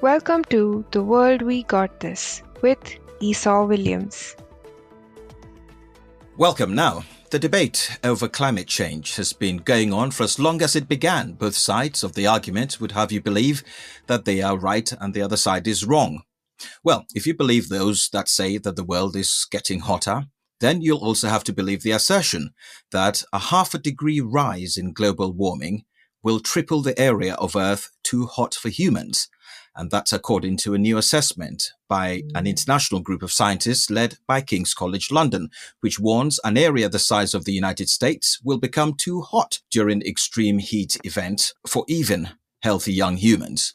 Welcome to The World We Got This with Esau Williams. Welcome now. The debate over climate change has been going on for as long as it began. Both sides of the argument would have you believe that they are right and the other side is wrong. Well, if you believe those that say that the world is getting hotter, then you'll also have to believe the assertion that a 0.5 degree rise in global warming will triple the area of Earth too hot for humans. And that's according to a new assessment by an international group of scientists led by King's College London, which warns an area the size of the United States will become too hot during extreme heat event for even healthy young humans.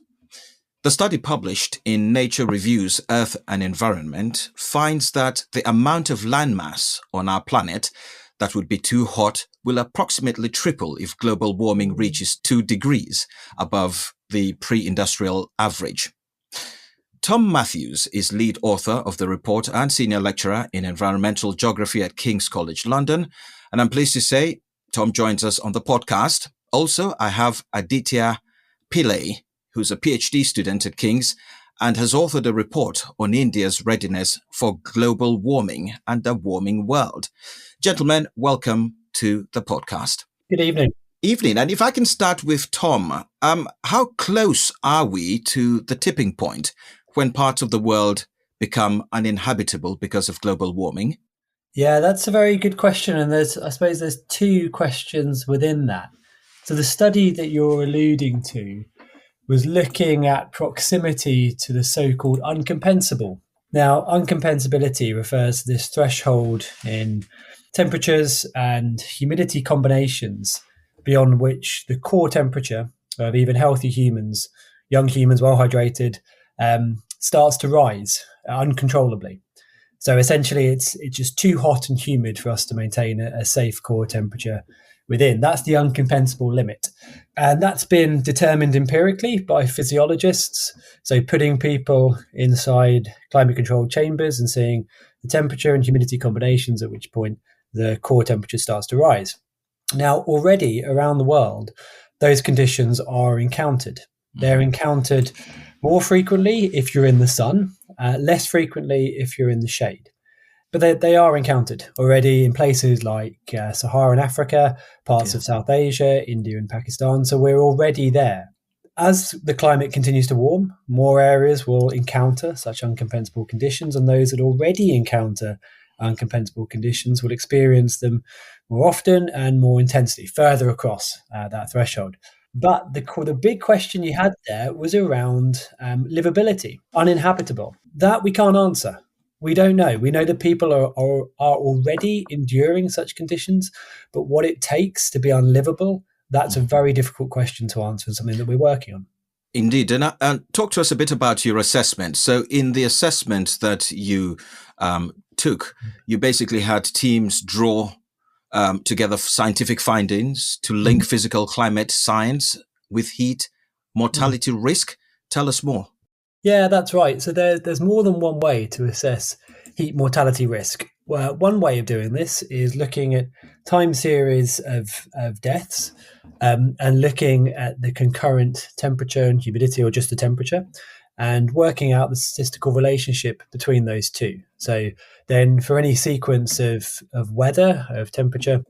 The study published in Nature Reviews Earth and Environment finds that the amount of landmass on our planet that would be too hot will approximately triple if global warming reaches 2 degrees above the pre-industrial average. Tom Matthews is lead author of the report and senior lecturer in environmental geography at King's College London. And I'm pleased to say Tom joins us on the podcast. Also, I have Aditya Pillai, who's a PhD student at King's and has authored a report on India's readiness for global warming and a warming world. Gentlemen, welcome to the podcast. Good evening. Evening. And if I can start with Tom, how close are we to the tipping point when parts of the world become uninhabitable because of global warming? Yeah, that's a very good question. And I suppose there's two questions within that. So the study that you're alluding to was looking at proximity to the so-called uncompensable. Now, uncompensability refers to this threshold in temperatures and humidity combinations beyond which the core temperature of even healthy humans, young humans, well hydrated, starts to rise uncontrollably. So essentially, it's just too hot and humid for us to maintain a safe core temperature within. That's the uncompensable limit. And that's been determined empirically by physiologists. So putting people inside climate-controlled chambers and seeing the temperature and humidity combinations, at which point the core temperature starts to rise. Now, already around the world, those conditions are encountered. They're encountered more frequently if you're in the sun, less frequently if you're in the shade. But they are encountered already in places like Saharan Africa, parts of South Asia, India and Pakistan. So we're already there. As the climate continues to warm, more areas will encounter such uncompensable conditions, and those that already encounter uncompensable conditions will experience them more often and more intensely, further across that threshold. But the big question you had there was around livability, uninhabitable. That we can't answer. We don't know. We know that people are already enduring such conditions, but what it takes to be unlivable, that's a very difficult question to answer and something that we're working on. Indeed. And talk to us a bit about your assessment. So in the assessment that you took, you basically had teams draw together scientific findings to link physical climate science with heat mortality risk. Tell us more. Yeah, that's right. So there's more than one way to assess heat mortality risk. Well, one way of doing this is looking at time series of deaths and looking at the concurrent temperature and humidity, or just the temperature, and working out the statistical relationship between those two. So then for any sequence of weather, of temperature,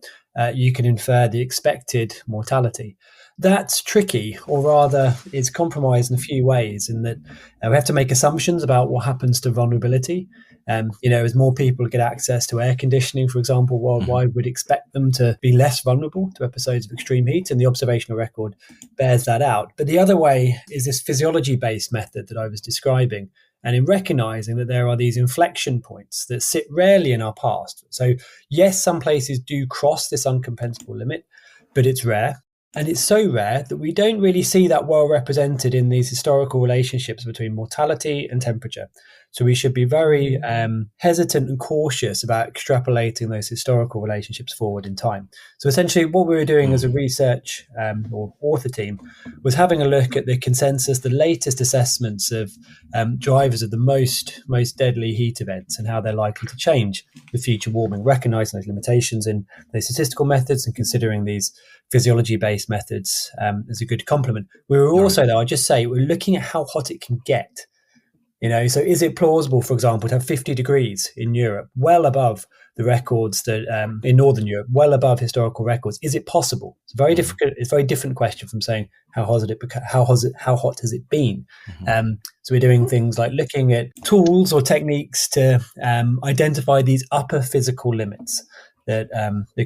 you can infer the expected mortality. That's tricky, or rather is compromised in a few ways, in that we have to make assumptions about what happens to vulnerability. As more people get access to air conditioning, for example, worldwide, we'd expect them to be less vulnerable to episodes of extreme heat, and the observational record bears that out. But the other way is this physiology-based method that I was describing, and in recognizing that there are these inflection points that sit rarely in our past. So yes, some places do cross this uncompensable limit, but it's rare. And it's so rare that we don't really see that well represented in these historical relationships between mortality and temperature. So we should be very hesitant and cautious about extrapolating those historical relationships forward in time. So essentially what we were doing as a research or author team was having a look at the consensus, the latest assessments of drivers of the most deadly heat events and how they're likely to change with future warming, recognizing those limitations in those statistical methods and considering these physiology-based methods as a good complement. We were also, though, I'd just say, we're looking at how hot it can get. So is it plausible, for example, to have 50 degrees in Europe, well above the records that in Northern Europe, well above historical records? Is it possible? It's very difficult. It's a very different question from saying how hot has it been? So we're doing things like looking at tools or techniques to identify these upper physical limits that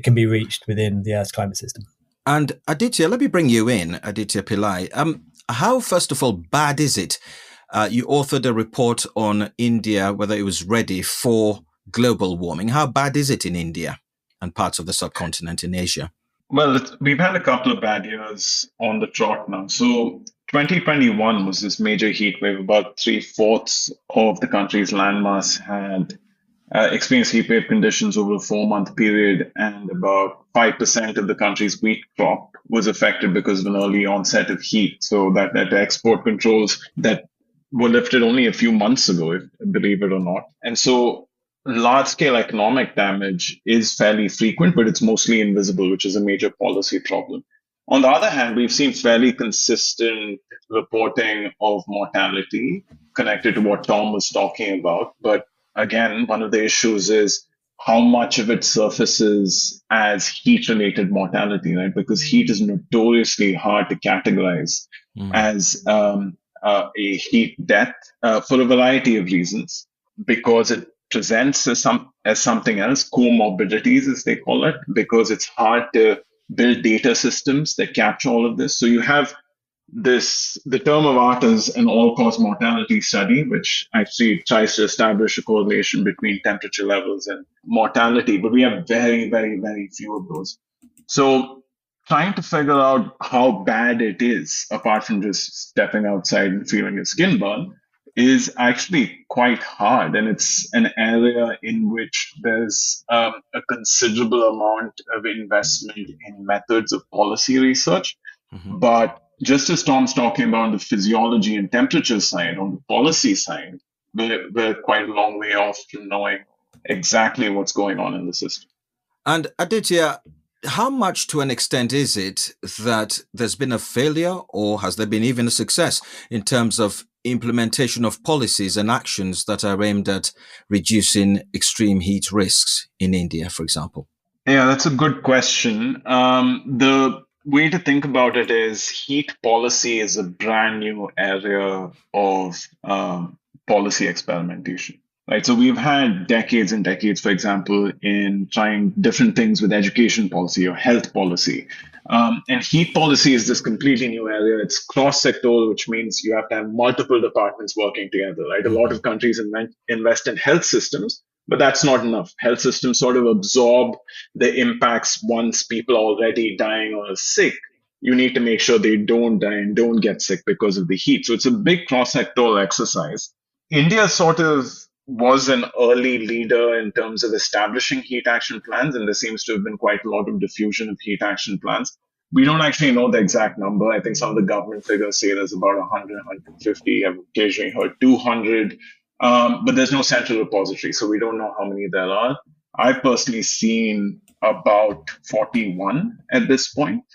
can be reached within the Earth's climate system. And Aditya, let me bring you in, Aditya Pillai. How, first of all, bad is it? You authored a report on India, whether it was ready for global warming. How bad is it in India and parts of the subcontinent in Asia? Well, we've had a couple of bad years on the trot now. So 2021 was this major heat wave. About 3/4 of the country's landmass had experienced heat wave conditions over a 4-month period, and about 5% of the country's wheat crop was affected because of an early onset of heat. So that export controls that were lifted only a few months ago, believe it or not. And so large-scale economic damage is fairly frequent, but it's mostly invisible, which is a major policy problem. On the other hand, we've seen fairly consistent reporting of mortality connected to what Tom was talking about. But again, one of the issues is how much of it surfaces as heat-related mortality, right? Because heat is notoriously hard to categorize as a heat death for a variety of reasons, because it presents as something else, comorbidities as they call it, because it's hard to build data systems that capture all of this. So you have the term of art is an all-cause mortality study, which actually tries to establish a correlation between temperature levels and mortality, but we have very, very, very few of those. So trying to figure out how bad it is, apart from just stepping outside and feeling your skin burn, is actually quite hard. And it's an area in which there's a considerable amount of investment in methods of policy research. But just as Tom's talking about on the physiology and temperature side, on the policy side, we're quite a long way off from knowing exactly what's going on in the system. And Aditya, how much to an extent is it that there's been a failure, or has there been even a success in terms of implementation of policies and actions that are aimed at reducing extreme heat risks in India, for example? Yeah, that's a good question. The way to think about it is heat policy is a brand new area of policy experimentation. Right, so we've had decades and decades, for example, in trying different things with education policy or health policy. And heat policy is this completely new area. It's cross-sectoral, which means you have to have multiple departments working together, right? A lot of countries invest in health systems, but that's not enough. Health systems sort of absorb the impacts once people are already dying or are sick. You need to make sure they don't die and don't get sick because of the heat. So it's a big cross-sectoral exercise. India sort of was an early leader in terms of establishing heat action plans, and there seems to have been quite a lot of diffusion of heat action plans. We don't actually know the exact number. I think some of the government figures say there's about 100, 150. I've occasionally heard 200, but there's no central repository, so we don't know how many there are. I've personally seen about 41 at this point,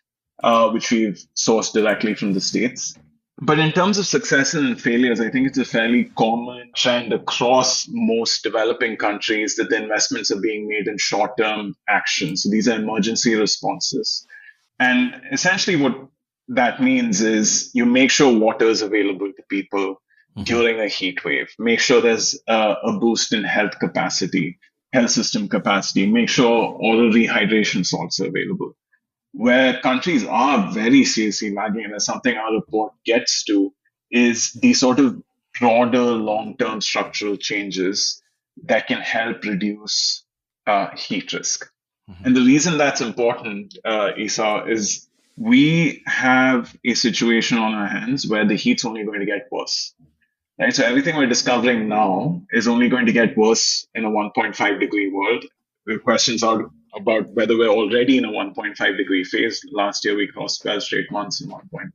which we've sourced directly from the States. But in terms of successes and failures, I think it's a fairly common trend across most developing countries that the investments are being made in short-term actions. So these are emergency responses. And essentially what that means is you make sure water is available to people during a heat wave. Make sure there's a boost in health capacity, health system capacity. Make sure oral rehydration salts are available. Where countries are very seriously lagging, and that's something our report gets to, is these sort of broader long-term structural changes that can help reduce heat risk. And the reason that's important, Esau, is we have a situation on our hands where the heat's only going to get worse. Right? So everything we're discovering now is only going to get worse in a 1.5 degree world. The questions are about whether we're already in a 1.5 degree phase. Last year, we crossed 12 straight months in 1.5. And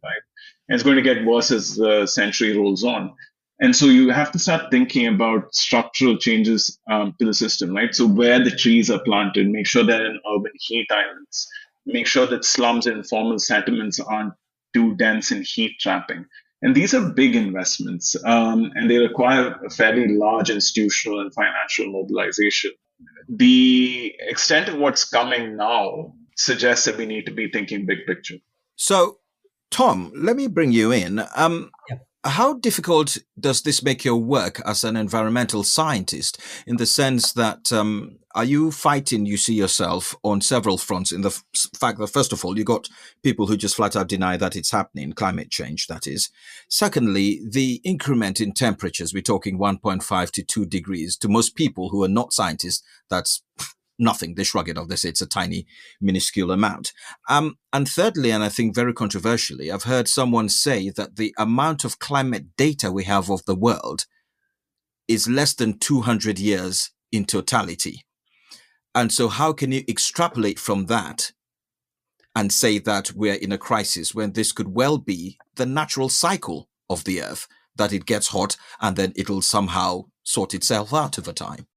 it's going to get worse as the century rolls on. And so you have to start thinking about structural changes to the system, right? So where the trees are planted, make sure they're in urban heat islands. make sure that slums and informal settlements aren't too dense in heat trapping. And these are big investments, and they require a fairly large institutional and financial mobilization. The extent of what's coming now suggests that we need to be thinking big picture. So, Tom, let me bring you in. Yeah. How difficult does this make your work as an environmental scientist, in the sense that are you fighting, you see yourself on several fronts, in the fact that, first of all, you got people who just flat out deny that it's happening, climate change, that is. Secondly, the increment in temperatures, we're talking 1.5 to 2 degrees. To most people who are not scientists, that's nothing. They shrug it off. They say it's a tiny, minuscule amount. And thirdly, and I think very controversially, I've heard someone say that the amount of climate data we have of the world is less than 200 years in totality. And so how can you extrapolate from that and say that we're in a crisis when this could well be the natural cycle of the Earth, that it gets hot and then it'll somehow sort itself out over time?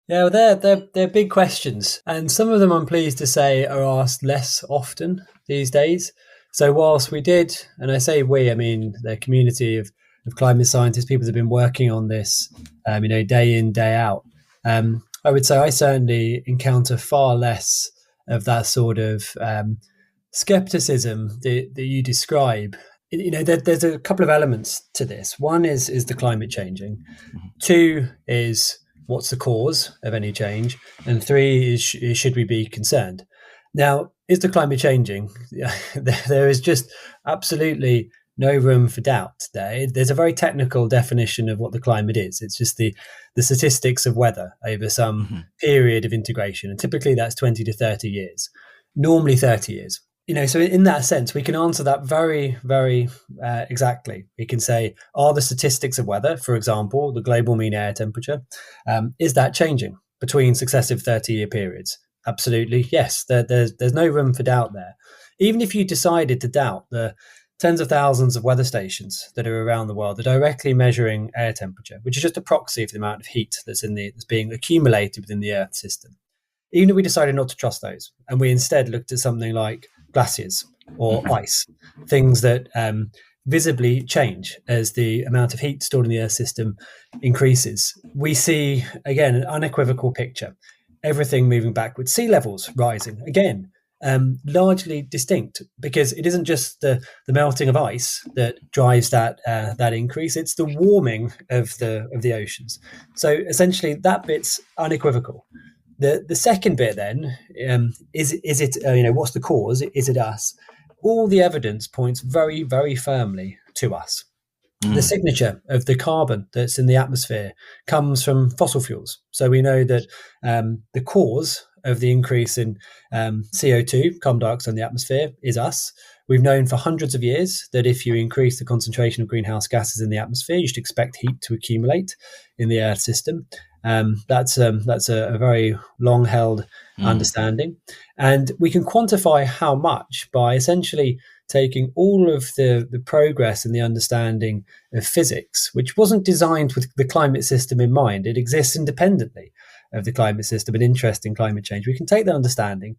Yeah, well, they're big questions, and some of them, I'm pleased to say, are asked less often these days. So whilst we did, and I say we, I mean the community of climate scientists, people that have been working on this, day in, day out, I would say I certainly encounter far less of that sort of skepticism that you describe. There's a couple of elements to this. One is the climate changing. Two is what's the cause of any change? And three is should we be concerned? Now, is the climate changing? There is just absolutely no room for doubt there. There's a very technical definition of what the climate is. It's just the statistics of weather over some period of integration. And typically that's 20 to 30 years, normally 30 years. So in that sense, we can answer that very, very exactly. We can say, are the statistics of weather, for example, the global mean air temperature, is that changing between successive 30-year periods? Absolutely, yes. There's no room for doubt there. Even if you decided to doubt the tens of thousands of weather stations that are around the world, they're directly measuring air temperature, which is just a proxy for the amount of heat that's being accumulated within the Earth system. Even if we decided not to trust those, and we instead looked at something like glaciers or ice, things that visibly change as the amount of heat stored in the Earth system increases, we see, again, an unequivocal picture. Everything moving backwards, sea levels rising, again, largely distinct, because it isn't just the melting of ice that drives that increase, it's the warming of the oceans. So essentially that bit's unequivocal. The second bit then is it what's the cause? Is it us? All the evidence points very, very firmly to us. The signature of the carbon that's in the atmosphere comes from fossil fuels. So we know that the cause of the increase in CO2, carbon dioxide in the atmosphere, is us. We've known for hundreds of years that if you increase the concentration of greenhouse gases in the atmosphere, you should expect heat to accumulate in the Earth system. That's a very long-held understanding. And we can quantify how much by essentially taking all of the progress in the understanding of physics, which wasn't designed with the climate system in mind. It exists independently of the climate system and interest in climate change. We can take that understanding,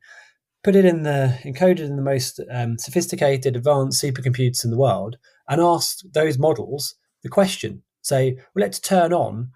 put it encoded in the most sophisticated, advanced supercomputers in the world, and ask those models the question. Say, well, let's turn on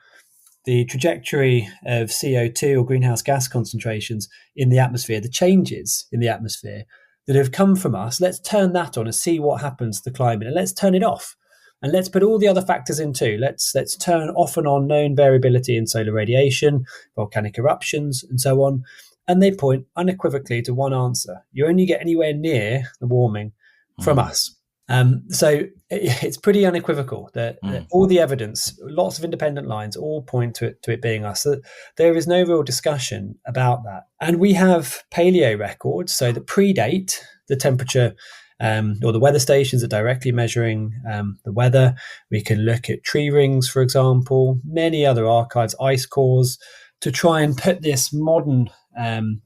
the trajectory of CO2 or greenhouse gas concentrations in the atmosphere, the changes in the atmosphere that have come from us. Let's turn that on and see what happens to the climate, and let's turn it off. And let's put all the other factors in too. Let's turn off and on known variability in solar radiation, volcanic eruptions, and so on. And they point unequivocally to one answer. You only get anywhere near the warming from us. So it's pretty unequivocal that all the evidence, lots of independent lines, all point to it being us. So there is no real discussion about that. And we have paleo records, so that predate the temperature or the weather stations are directly measuring the weather. We can look at tree rings, for example, many other archives, ice cores, to try and put this modern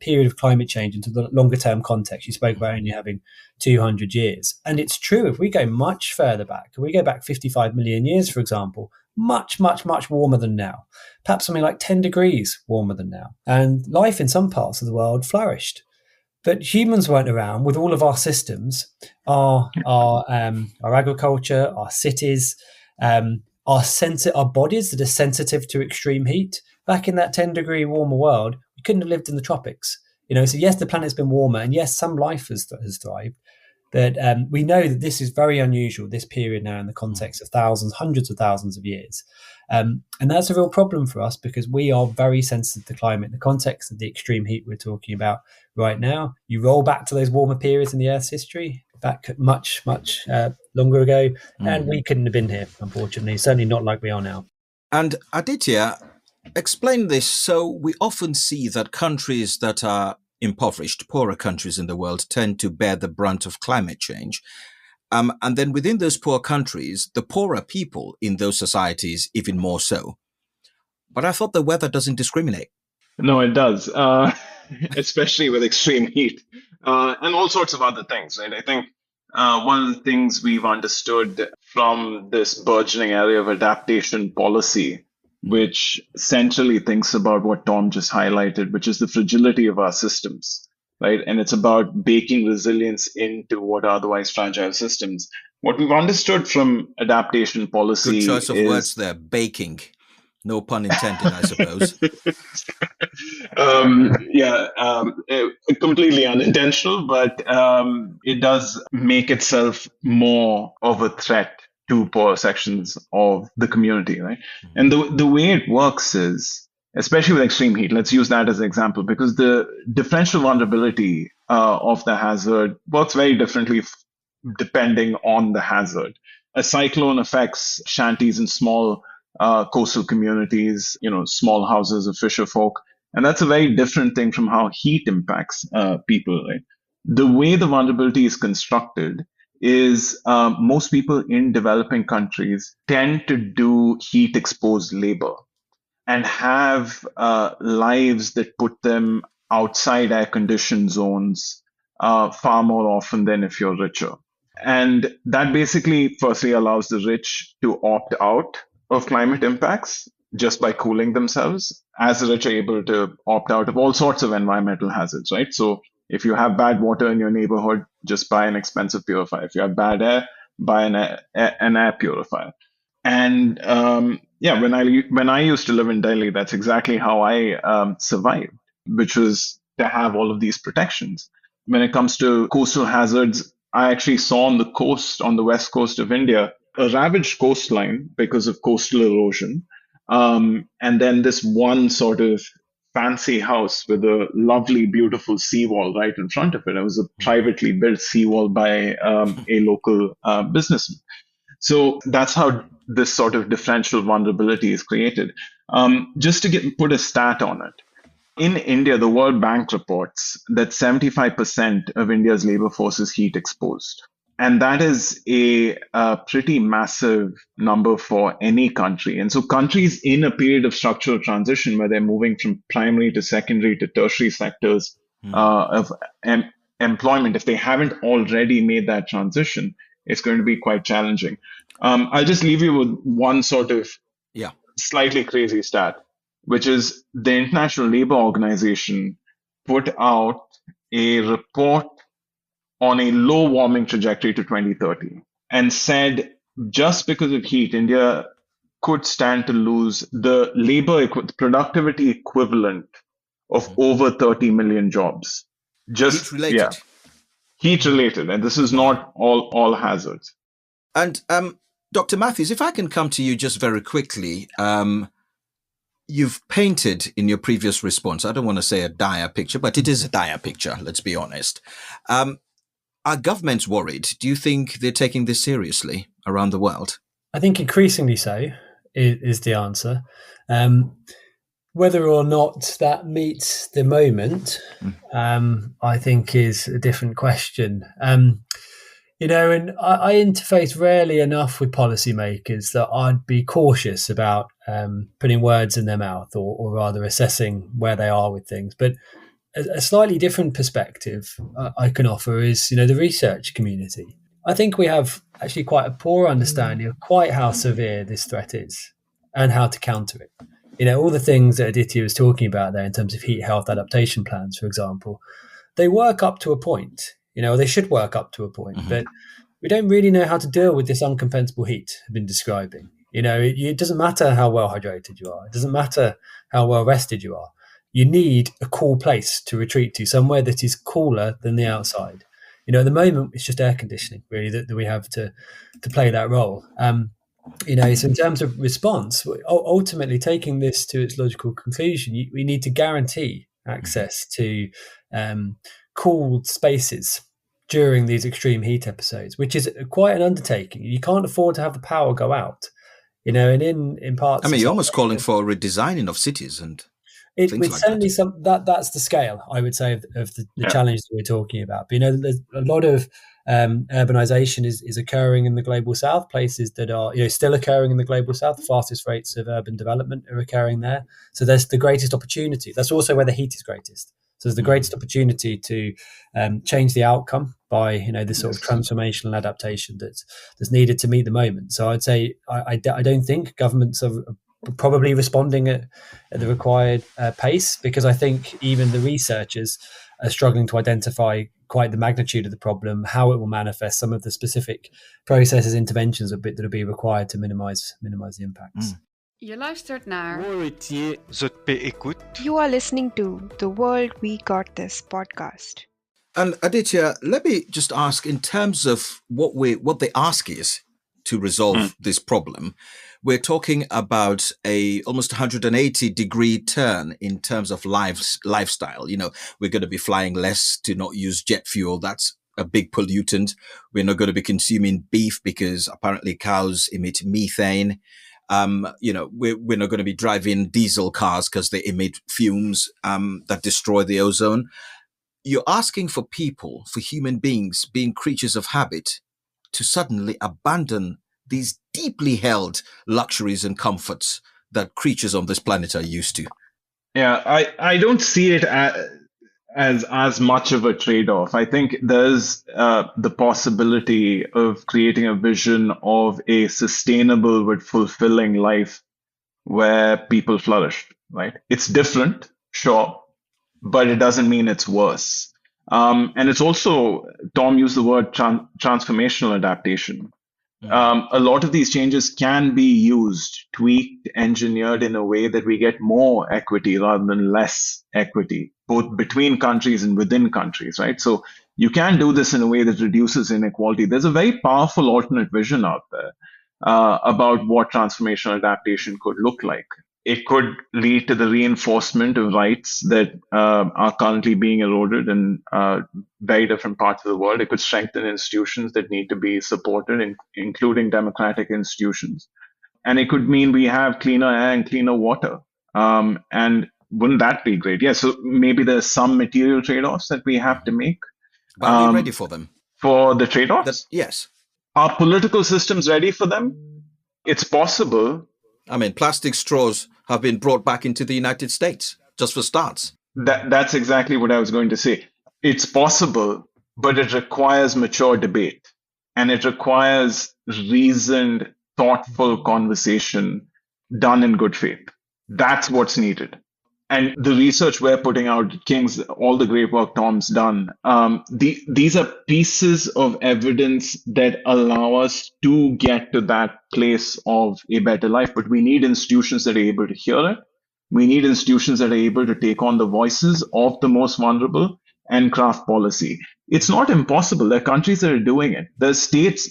period of climate change into the longer term context. You spoke about only having 200 years. And it's true, if we go much further back, if we go back 55 million years, for example, much, much, much warmer than now, perhaps something like 10 degrees warmer than now. And life in some parts of the world flourished. But humans weren't around with all of our systems, our agriculture, our cities, our bodies that are sensitive to extreme heat. Back in that 10-degree warmer world, we couldn't have lived in the tropics. So yes, the planet's been warmer, and yes, some life has thrived. But we know that this is very unusual, this period now in the context of thousands, hundreds of thousands of years. And that's a real problem for us because we are very sensitive to climate in the context of the extreme heat we're talking about right now. You roll back to those warmer periods in the Earth's history, back much, much longer ago, and we couldn't have been here, unfortunately, certainly not like we are now. And Aditya, explain this. So we often see that countries that are impoverished, poorer countries in the world tend to bear the brunt of climate change. And then within those poor countries, the poorer people in those societies, even more so. But I thought the weather doesn't discriminate. No, it does, especially with extreme heat and all sorts of other things, right? I think one of the things we've understood from this burgeoning area of adaptation policy, which centrally thinks about what Tom just highlighted, which is the fragility of our systems, right? And it's about baking resilience into what are otherwise fragile systems. What we've understood from adaptation policy Good choice of words there, baking. No pun intended, I suppose. Completely unintentional, but it does make itself more of a threat to poor sections of the community, right? And the way it works is, especially with extreme heat, let's use that as an example, because the differential vulnerability of the hazard works very differently depending on the hazard. A cyclone affects shanties and small coastal communities, small houses of fisher folk. And that's a very different thing from how heat impacts people, right? The way the vulnerability is constructed is most people in developing countries tend to do heat exposed labor and have lives that put them outside air conditioned zones far more often than if you're richer. And that basically firstly allows the rich to opt out of climate impacts just by cooling themselves, as the rich are able to opt out of all sorts of environmental hazards, right? So if you have bad water in your neighborhood, just buy an expensive purifier. If you have bad air, buy an air purifier. And when I used to live in Delhi, that's exactly how I survived, which was to have all of these protections. When it comes to coastal hazards, I actually saw on the coast, on the west coast of India, a ravaged coastline because of coastal erosion. And then this one sort of fancy house with a lovely, beautiful seawall right in front of it. It was a privately built seawall by a local businessman. So that's how this sort of differential vulnerability is created. Just to put a stat on it. In India, the World Bank reports that 75% of India's labor force is heat exposed. And that is a pretty massive number for any country. And so countries in a period of structural transition where they're moving from primary to secondary to tertiary sectors of employment, if they haven't already made that transition, it's going to be quite challenging. I'll just leave you with one sort of slightly crazy stat, which is the International Labour Organization put out a report on a low warming trajectory to 2030 and said just because of heat, India could stand to lose the productivity equivalent of over 30 million jobs. Just heat related. Heat related. And this is not all hazards. And Dr. Matthews, if I can come to you just very quickly, you've painted in your previous response, I don't want to say a dire picture, but it is a dire picture, let's be honest. Are governments worried? Do you think they're taking this seriously around the world? I think increasingly so is the answer. Whether or not that meets the moment, I think is a different question. And I interface rarely enough with policymakers that I'd be cautious about putting words in their mouth or rather assessing where they are with things. But a slightly different perspective I can offer is, the research community. I think we have actually quite a poor understanding of quite how severe this threat is and how to counter it. All the things that Aditya was talking about there in terms of heat health adaptation plans, for example, they work up to a point, they should work up to a point, but we don't really know how to deal with this uncompensable heat I've been describing. It doesn't matter how well hydrated you are. It doesn't matter how well rested you are. You need a cool place to retreat to, somewhere that is cooler than the outside. At the moment, it's just air conditioning, really, that we have to play that role. So in terms of response, ultimately taking this to its logical conclusion, we need to guarantee access to cooled spaces during these extreme heat episodes, which is quite an undertaking. You can't afford to have the power go out, and in parts. I mean, you're almost calling for a redesigning of cities and things like certainly that. That's the scale, I would say, of the challenge that we're talking about. But, there's a lot of urbanization is occurring in the global south, places that are still occurring in the global south. The fastest rates of urban development are occurring there. So there's the greatest opportunity. That's also where the heat is greatest. So there's the greatest opportunity to change the outcome by this sort of transformational adaptation that's needed to meet the moment. So I'd say I don't think governments are probably responding at the required pace, because I think even the researchers are struggling to identify quite the magnitude of the problem, how it will manifest, some of the specific processes, interventions that will be required to minimize the impacts. Je luistert naar You are listening to The World We Got This podcast. And Aditya, let me just ask, in terms of what the ask is to resolve this problem, we're talking about a almost 180-degree turn in terms of lifestyle. We're going to be flying less to not use jet fuel. That's a big pollutant. We're not going to be consuming beef because apparently cows emit methane. We're not going to be driving diesel cars because they emit fumes that destroy the ozone. You're asking for people, for human beings, being creatures of habit, to suddenly abandon these deeply held luxuries and comforts that creatures on this planet are used to. Yeah, I don't see it as much of a trade-off. I think there's the possibility of creating a vision of a sustainable but fulfilling life where people flourish, right? It's different, sure, but it doesn't mean it's worse. And it's also, Tom used the word transformational adaptation. A lot of these changes can be used, tweaked, engineered in a way that we get more equity rather than less equity, both between countries and within countries, right? So you can do this in a way that reduces inequality. There's a very powerful alternate vision out there about what transformational adaptation could look like. It could lead to the reinforcement of rights that are currently being eroded in very different parts of the world. It could strengthen institutions that need to be supported, including democratic institutions. And it could mean we have cleaner air and cleaner water. And wouldn't that be great? Yeah, so maybe there's some material trade-offs that we have to make. But are we ready for them? For the trade-offs? Yes. Are political systems ready for them? It's possible. I mean, plastic straws have been brought back into the United States, just for starts. That's exactly what I was going to say. It's possible, but it requires mature debate. And it requires reasoned, thoughtful conversation done in good faith. That's what's needed. And the research we're putting out, King's, all the great work Tom's done, these are pieces of evidence that allow us to get to that place of a better life. But we need institutions that are able to hear it. We need institutions that are able to take on the voices of the most vulnerable and craft policy. It's not impossible. There are countries that are doing it. There's states,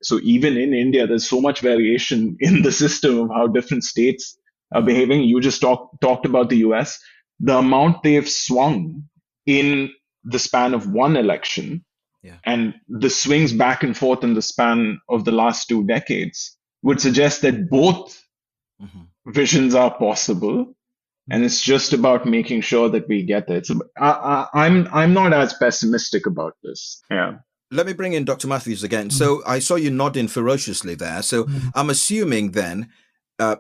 so even in India, there's so much variation in the system of how different states are behaving. You just talked about the US. The amount they've swung in the span of one election, and the swings back and forth in the span of the last 2 decades would suggest that both visions are possible. And it's just about making sure that we get there. So I'm not as pessimistic about this. Yeah. Let me bring in Dr. Matthews again. So I saw you nodding ferociously there. So I'm assuming then,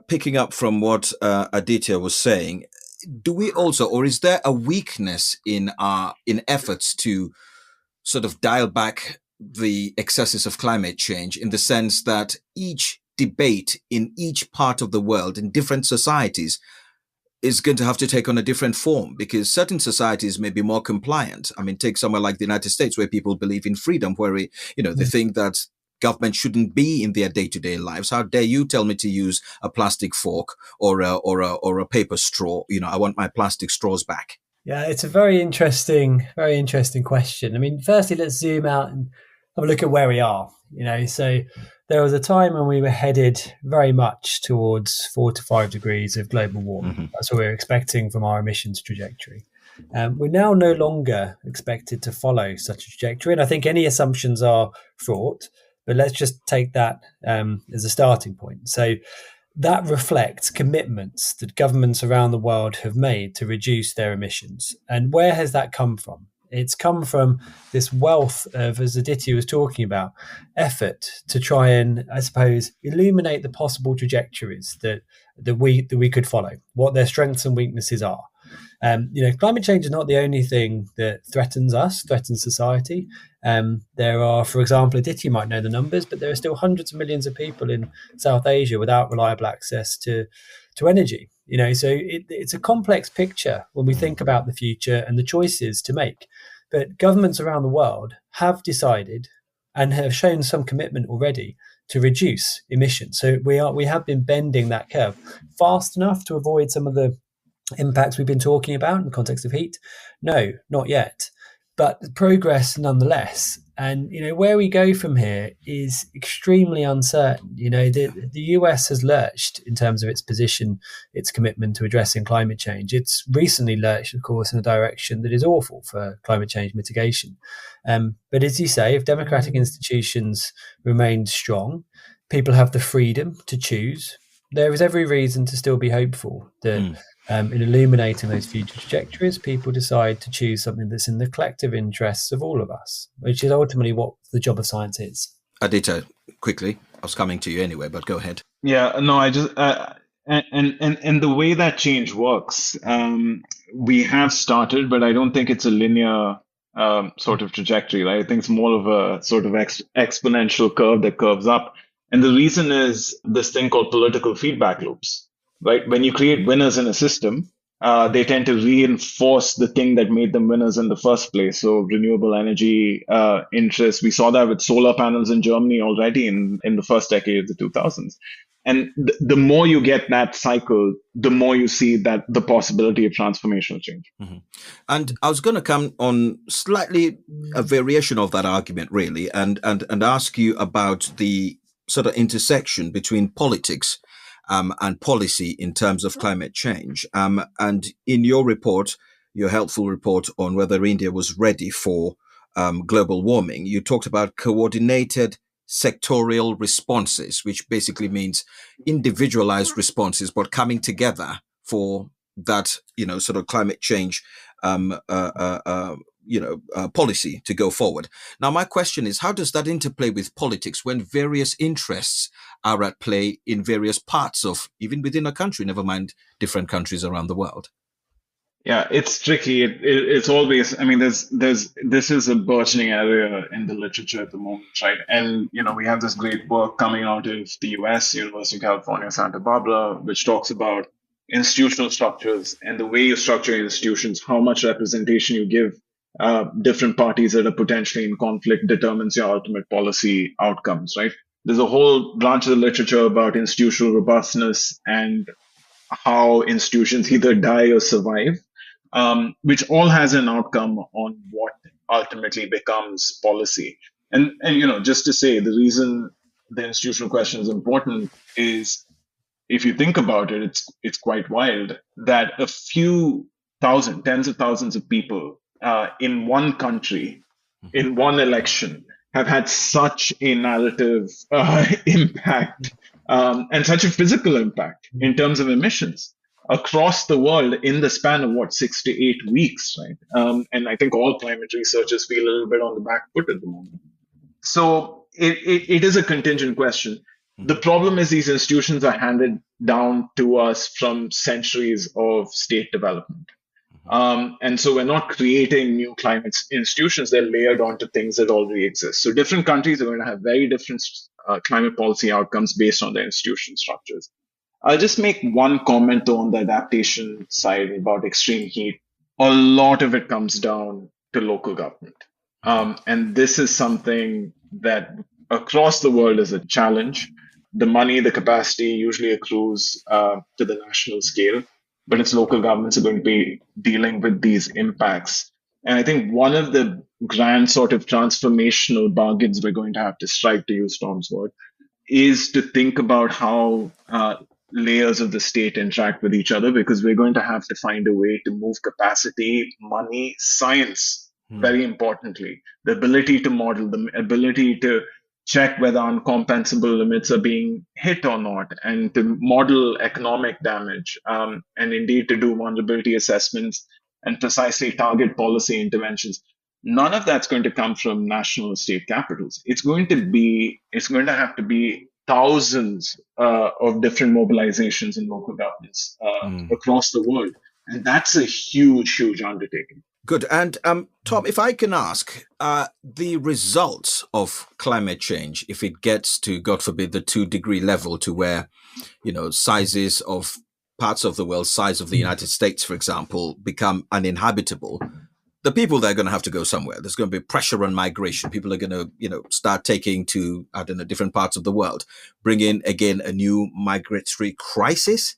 picking up from what Aditya was saying, do we also, or is there a weakness in efforts to sort of dial back the excesses of climate change, in the sense that each debate in each part of the world, in different societies, is going to have to take on a different form, because certain societies may be more compliant. I mean, take somewhere like the United States, where people believe in freedom, where they think that government shouldn't be in their day-to-day lives. How dare you tell me to use a plastic fork or a paper straw? I want my plastic straws back. Yeah, it's a very interesting question. I mean, firstly, let's zoom out and have a look at where we are. So there was a time when we were headed very much towards 4 to 5 degrees of global warming. Mm-hmm. That's what we're expecting from our emissions trajectory. We're now no longer expected to follow such a trajectory, and I think any assumptions are fraught. But let's just take that as a starting point. So that reflects commitments that governments around the world have made to reduce their emissions. And where has that come from? It's come from this wealth of, as Aditya was talking about, effort to try and, I suppose, illuminate the possible trajectories that we could follow, what their strengths and weaknesses are. Climate change is not the only thing that threatens society. There are, for example, Aditya might know the numbers, but there are still hundreds of millions of people in South Asia without reliable access to energy. So it's a complex picture when we think about the future and the choices to make. But governments around the world have decided and have shown some commitment already to reduce emissions. So we have been bending that curve fast enough to avoid some of the impacts we've been talking about in the context of heat. No, not yet, but progress nonetheless. And where we go from here is extremely uncertain. The US has lurched in terms of its position, its commitment to addressing climate change. It's recently lurched, of course, in a direction that is awful for climate change mitigation. But as you say, if democratic institutions remain strong, people have the freedom to choose. There is every reason to still be hopeful that in illuminating those future trajectories, people decide to choose something that's in the collective interests of all of us, which is ultimately what the job of science is. Aditya, quickly, I was coming to you anyway, but go ahead. Yeah, no, I just and the way that change works, we have started, but I don't think it's a linear sort of trajectory, right? I think it's more of a sort of exponential curve that curves up. And the reason is this thing called political feedback loops, right? When you create winners in a system, they tend to reinforce the thing that made them winners in the first place. So renewable energy interest, we saw that with solar panels in Germany already in the first decade of the 2000s. And the more you get that cycle, the more you see that the possibility of transformational change. Mm-hmm. And I was going to come on slightly a variation of that argument, really, and ask you about the sort of intersection between politics and policy in terms of climate change. And in your report, your helpful report on whether India was ready for global warming, you talked about coordinated sectorial responses, which basically means individualized responses, but coming together for that, sort of climate change policy to go forward. Now, my question is, how does that interplay with politics when various interests are at play in various parts of, even within a country, never mind different countries around the world? Yeah, it's tricky. It's always, I mean, this is a burgeoning area in the literature at the moment, right? And, we have this great work coming out of the US, University of California, Santa Barbara, which talks about institutional structures and the way you structure institutions, how much representation you give different parties that are potentially in conflict determines your ultimate policy outcomes, right? There's a whole branch of the literature about institutional robustness and how institutions either die or survive, which all has an outcome on what ultimately becomes policy. And just to say, the reason the institutional question is important is, if you think about it, it's quite wild that a few thousand, tens of thousands of people in one country, in one election, have had such a narrative impact and such a physical impact in terms of emissions across the world in the span of 6 to 8 weeks, right? And I think all climate researchers feel a little bit on the back foot at the moment. So it is a contingent question. The problem is these institutions are handed down to us from centuries of state development. And so we're not creating new climate institutions, they're layered onto things that already exist. So different countries are going to have very different climate policy outcomes based on their institution structures. I'll just make one comment on the adaptation side about extreme heat. A lot of it comes down to local government. And this is something that across the world is a challenge. The money, the capacity usually accrues to the national scale, but it's local governments are going to be dealing with these impacts. And I think one of the grand sort of transformational bargains we're going to have to strike, to use Tom's word, is to think about how layers of the state interact with each other, because we're going to have to find a way to move capacity, money, science, very importantly, the ability to model, the ability to check whether uncompensable limits are being hit or not, and to model economic damage, and indeed to do vulnerability assessments and precisely target policy interventions. None of that's going to come from national state capitals. It's going to have to be thousands of different mobilizations in local governments across the world. And that's a huge, huge undertaking. Good. And Tom, if I can ask, the results of climate change, if it gets to, God forbid, the 2-degree level, to where, sizes of parts of the world, size of the United States, for example, become uninhabitable, the people, they're going to have to go somewhere. There's going to be pressure on migration. People are going to, start taking to, different parts of the world, bring in, again, a new migratory crisis.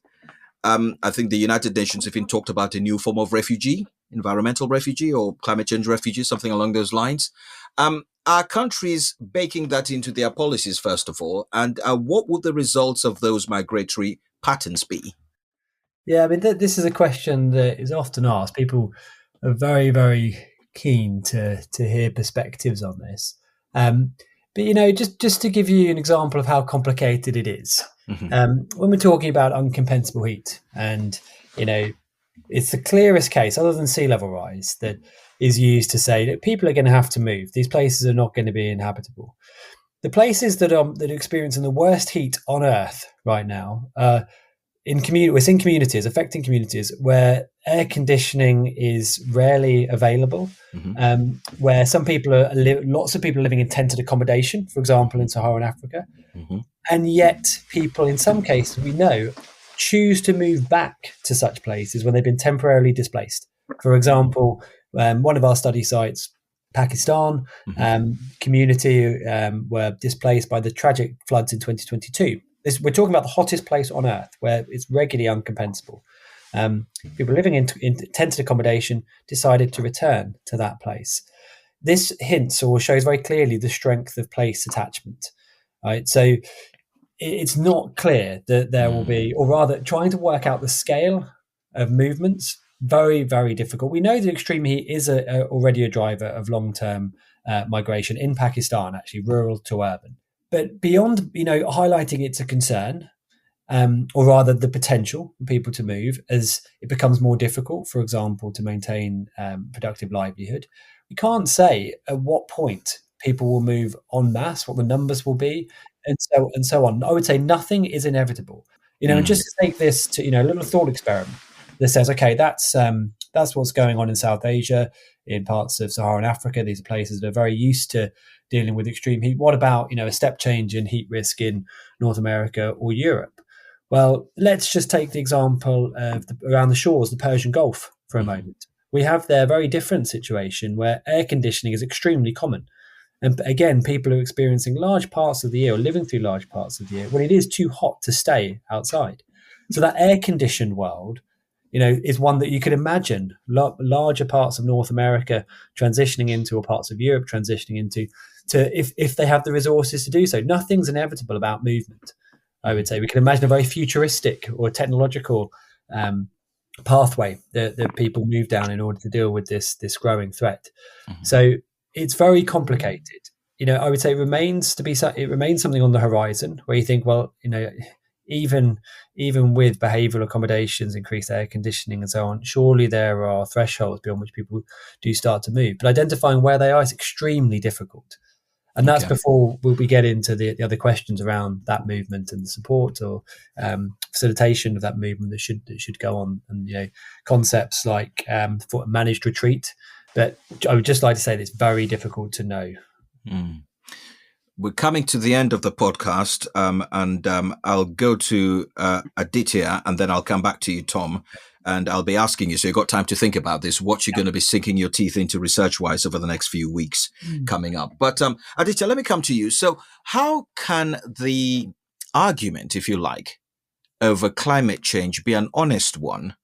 I think the United Nations even talked about a new form of refugee, environmental refugee or climate change refugee, something along those lines. Are countries baking that into their policies, first of all? And what would the results of those migratory patterns be? Yeah, I mean, this is a question that is often asked. People are very, very keen to hear perspectives on this. But, just to give you an example of how complicated it is, when we're talking about uncompensable heat, and, it's the clearest case, other than sea level rise, that is used to say that people are going to have to move. These places are not going to be inhabitable. The places that are experiencing the worst heat on Earth right now we're seeing communities, affecting communities where air conditioning is rarely available, where lots of people are living in tented accommodation, for example, in Saharan Africa. And yet people, in some cases, we know, choose to move back to such places when they've been temporarily displaced. For example, one of our study sites, Pakistan, community were displaced by the tragic floods in 2022. We're talking about the hottest place on Earth, where it's regularly uncompensable. People living in tented accommodation decided to return to that place. This hints or shows very clearly the strength of place attachment. Right? So it's not clear that there will be, or rather trying to work out the scale of movements, very, very difficult. We know that extreme heat is already a driver of long-term migration in Pakistan, actually, rural to urban. But beyond, highlighting it's a concern, or rather the potential for people to move as it becomes more difficult, for example, to maintain productive livelihood, we can't say at what point people will move en masse, what the numbers will be, and so on. I would say nothing is inevitable. And just to take this to a little thought experiment that says, okay, that's what's going on in South Asia, in parts of Saharan Africa. These are places that are very used to dealing with extreme heat. What about a step change in heat risk in North America or Europe? Well, let's just take the example of around the shores, the Persian Gulf, for a moment. We have there a very different situation where air conditioning is extremely common. And again, people are experiencing large parts of the year or living through large parts of the year when it is too hot to stay outside. So that air-conditioned world, is one that you could imagine larger parts of North America transitioning into, or parts of Europe transitioning into, if they have the resources to do so. Nothing's inevitable about movement, I would say. We can imagine a very futuristic or technological pathway that people move down in order to deal with this growing threat. So it's very complicated. I would say it remains something on the horizon where you think, well, even with behavioural accommodations, increased air conditioning and so on, surely there are thresholds beyond which people do start to move. But identifying where they are is extremely difficult. And that's before we get into the other questions around that movement and the support or facilitation of that movement that should go on, and concepts like for managed retreat. But I would just like to say that it's very difficult to know. we're coming to the end of the podcast, and I'll go to Aditya, and then I'll come back to you, Tom, and I'll be asking you, so you've got time to think about this, what you're going to be sinking your teeth into research-wise over the next few weeks coming up. But Aditya, let me come to you. So how can the argument, if you like, over climate change be an honest one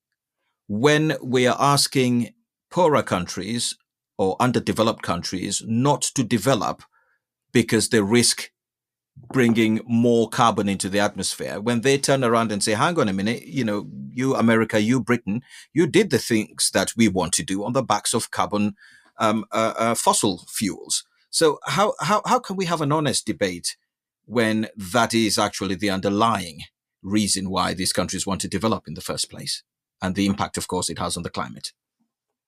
when we are asking poorer countries or underdeveloped countries not to develop because they risk bringing more carbon into the atmosphere, when they turn around and say, hang on a minute, you America, you Britain, you did the things that we want to do on the backs of carbon fossil fuels. So how can we have an honest debate when that is actually the underlying reason why these countries want to develop in the first place, and the impact, of course, it has on the climate?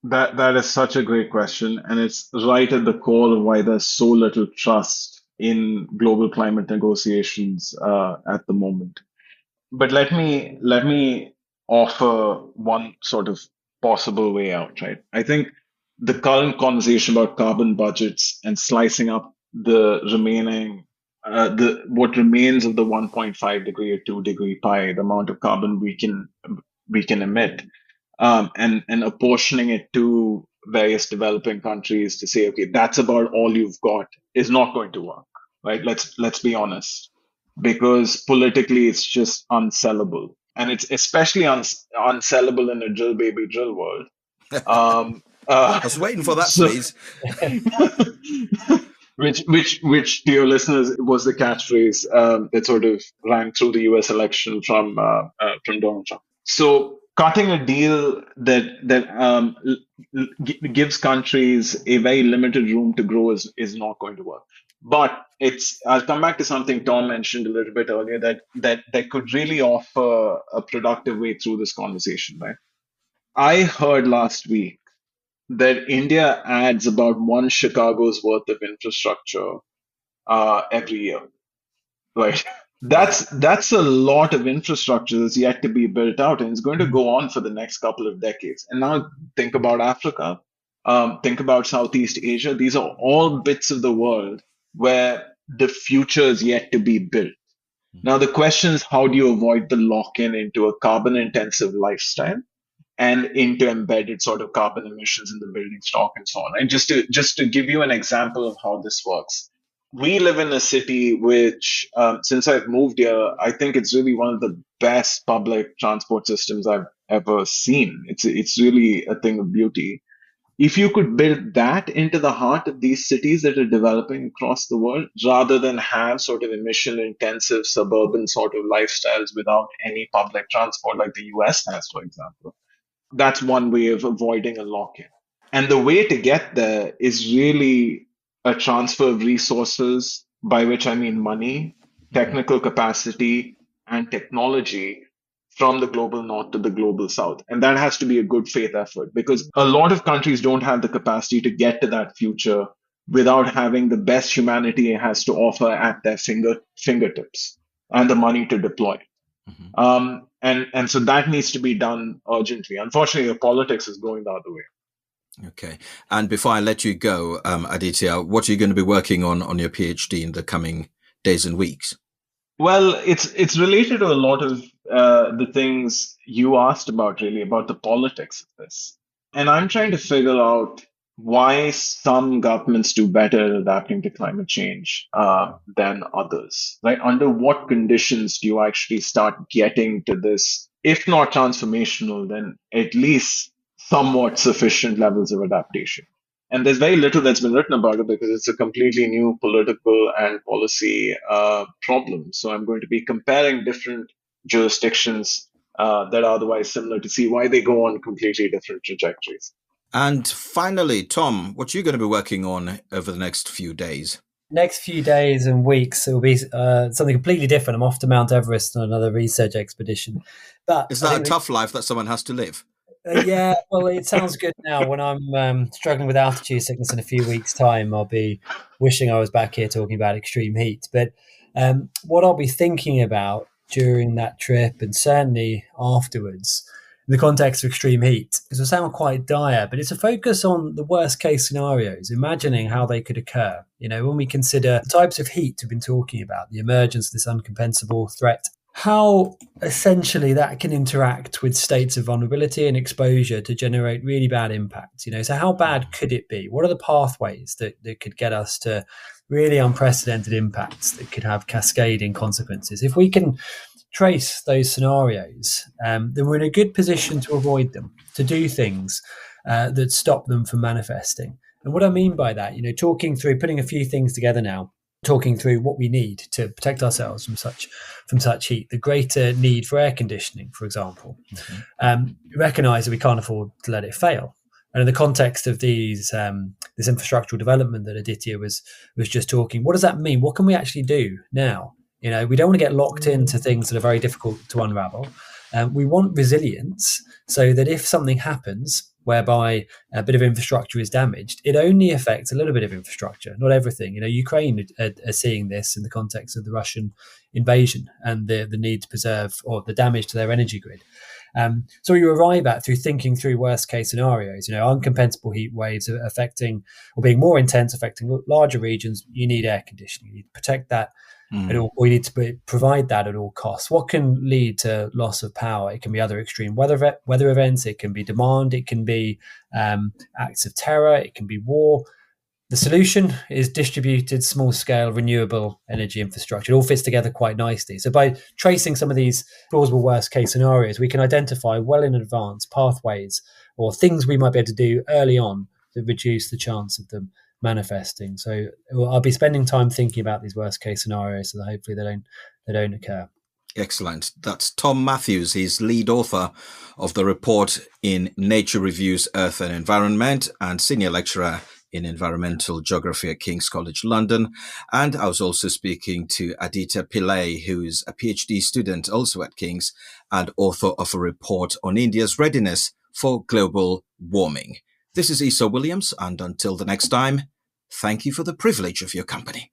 That is such a great question, and it's right at the core of why there's so little trust in global climate negotiations at the moment. But let me offer one sort of possible way out, right? I think the current conversation about carbon budgets and slicing up the remaining the what remains of the 1.5 degree or 2 degree pie, the amount of carbon we can emit, and apportioning it to various developing countries to say, okay, that's about all you've got, is not going to work, right? Let's be honest, because politically it's just unsellable, and it's especially unsellable in a drill baby drill world. I was waiting for that, So, please. which to your listeners was the catchphrase that sort of rang through the U.S. election from Donald Trump. So cutting a deal that gives countries a very limited room to grow is not going to work. But I'll come back to something Tom mentioned a little bit earlier that could really offer a productive way through this conversation, right? I heard last week that India adds about one Chicago's worth of infrastructure every year, right? That's a lot of infrastructure that's yet to be built out, and it's going to go on for the next couple of decades. And now think about Africa, think about Southeast Asia. These are all bits of the world where the future is yet to be built. Now the question is, how do you avoid the lock-in into a carbon-intensive lifestyle and into embedded sort of carbon emissions in the building stock and so on? And just to give you an example of how this works, we live in a city which, since I've moved here, I think it's really one of the best public transport systems I've ever seen. It's really a thing of beauty. If you could build that into the heart of these cities that are developing across the world, rather than have sort of emission intensive suburban sort of lifestyles without any public transport like the US has, for example, that's one way of avoiding a lock-in. And the way to get there is really a transfer of resources, by which I mean money, technical capacity, and technology from the global north to the global south. And that has to be a good faith effort, because a lot of countries don't have the capacity to get to that future without having the best humanity has to offer at their fingertips and the money to deploy. And so that needs to be done urgently. Unfortunately, the politics is going the other way. Okay. And before I let you go, Aditya, what are you going to be working on your PhD in the coming days and weeks? Well, it's related to a lot of the things you asked about, really, about the politics of this. And I'm trying to figure out why some governments do better at adapting to climate change than others, right? Under what conditions do you actually start getting to this, if not transformational, then at least somewhat sufficient levels of adaptation? And there's very little that's been written about it because it's a completely new political and policy problem. So I'm going to be comparing different jurisdictions that are otherwise similar to see why they go on completely different trajectories. And finally, Tom, what are you going to be working on over the next few days? Next few days and weeks, it will be something completely different. I'm off to Mount Everest on another research expedition. But is that a tough life that someone has to live? Yeah, well, it sounds good now. When I'm struggling with altitude sickness in a few weeks' time, I'll be wishing I was back here talking about extreme heat. But what I'll be thinking about during that trip, and certainly afterwards, in the context of extreme heat. It will sound quite dire, but it's a focus on the worst case scenarios, imagining how they could occur. When we consider the types of heat we've been talking about, the emergence of this uncompensable threat, how essentially that can interact with states of vulnerability and exposure to generate really bad impacts. So how bad could it be? What are the pathways that could get us to really unprecedented impacts that could have cascading consequences? If we can trace those scenarios, then we're in a good position to avoid them, to do things that stop them from manifesting. And what I mean by that, talking through, putting a few things together now, talking through what we need to protect ourselves from such heat, the greater need for air conditioning, for example. Recognize that we can't afford to let it fail. And in the context of this infrastructural development that Aditya was just talking, what does that mean? What can we actually do now? We don't want to get locked into things that are very difficult to unravel. We want resilience so that if something happens whereby a bit of infrastructure is damaged, it only affects a little bit of infrastructure, not everything. Ukraine are seeing this in the context of the Russian invasion and the need to preserve, or the damage to their energy grid. So you arrive at through thinking through worst case scenarios. Uncompensable heat waves are affecting, or being more intense, affecting larger regions. You need air conditioning. You need to protect that. Or you need to provide that at all costs. What can lead to loss of power? It can be other extreme weather events. It can be demand. It can be acts of terror. It can be war. The solution is distributed, small-scale, renewable energy infrastructure. It all fits together quite nicely. So by tracing some of these plausible worst-case scenarios, we can identify well in advance pathways or things we might be able to do early on to reduce the chance of them manifesting. So I'll be spending time thinking about these worst case scenarios so that hopefully they don't occur. Excellent. That's Tom Matthews. He's lead author of the report in Nature Reviews Earth and Environment and senior lecturer in environmental geography at King's College London. And I was also speaking to Aditya Pillai, who is a PhD student also at King's and author of a report on India's readiness for global warming. This is Esau Williams, and until the next time, thank you for the privilege of your company.